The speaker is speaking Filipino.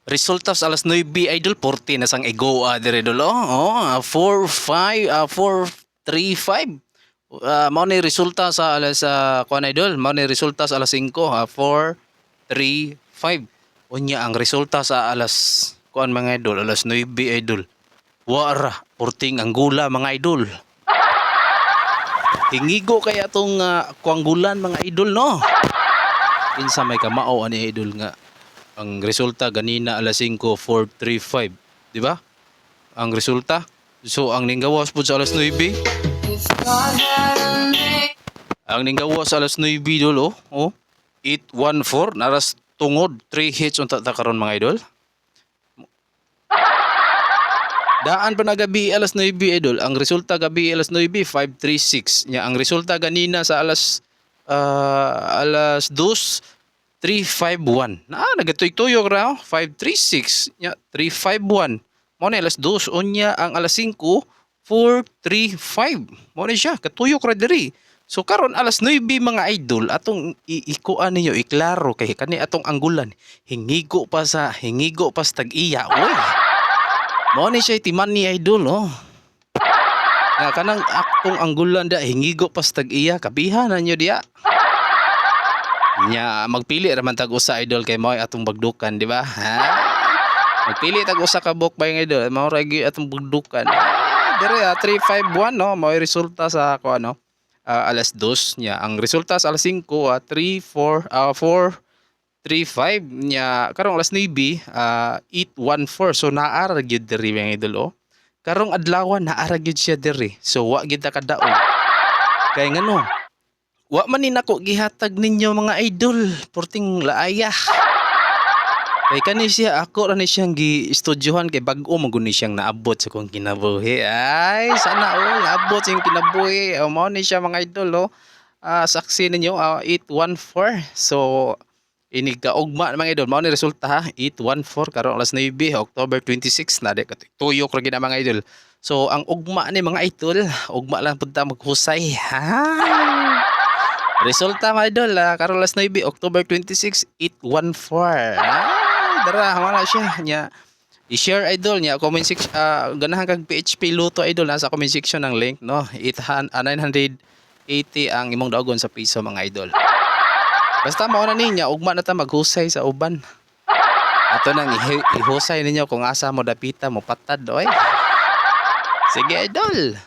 Resulta sa alas 9 idol 40 na sang igoa dire idol. Oh, 4-5 4-3-5. Mao ni resulta sa alas kuan idol, mao ni resulta sa alas 5 4-3-5. Unya ang resulta sa alas kuan mga idol, alas 9 idol. Wara, porting anggula mga idol. Hingigo kaya tong kuanggulan mga idol no. Kinsa may kamao ani idol nga ang resulta ganina alas 5 4-3-5, di ba? Ang resulta. So ang ninggawas pud sa alas 9. Ang ninggawas sa alas 9 idol oh. 8-1-4 naras tungod 3 hits unta ta karon mga idol. Daan pa na gabi alas 9 idol. Ang resulta gabi alas 9 5-3-6. Nya ang resulta ganina sa alas 2 3-5-1. Nagatuy-tuyok ra 5-3-6. Nya 3-5-1. Mo na alas 2 unya ang alas 5 4-3-5. Mo na siya katuyok ra diri. So karon alas 9 mga idol atong ikuan ninyo iklaro kay kani atong anggulan hingigo pa sa tag-iya. Oy. Mo ni siya timan ni idol oh. Nga kanang akong anggulan da hingigo pa sa tag-iya kabihan na nyo diya. Nya magpili ra man tag usa idol kay mao atong bagdukan di ba? Ha? Magpili tag usa ka book ba idol mao ra gyud atong bagdukan. Dire 3-5-1 no mao resulta sa ako ano alas 2 nya ang resulta sa alas 5 3-4 4-3-5 nya karong alas 9 8-1-4 so naara gyud diri mga idol oh. Karong adlaw naara gyud siya diri so wa gyud ta kadaog. Kay ngano wa man ni nako gihatag ninyo mga idol, porting laaya. Kay kani siya ako ra ni siyang gi-estudyohan kay bag-o man guni siyang naabot sa kong kinabuhi. Ay, sana all naabot sa iyong kinabuhi. Mao ni siya mga idol saksi ninyo 8-1-4. So ini kaugma mga idol, mao ni resulta ha. 8-1-4 karong alas 9 October 26 na de tuyok ra gid mga idol. So ang ugma ni mga idol, ugma lang pud ta maghusay. Ha. Resulta mga idol, karong alas 9 October 26 8-1-4. Dara mana siya nya i-share idol nya comment section ganahan kag PHP luto idol nasa comment section ng link no 980 ang imong daogon sa piso mga idol. Basta mao na ninya ugma na ta maghusay sa uban. Ato nang ihusay ninyo kung asa mo dapita mo patad oy. Sige idol.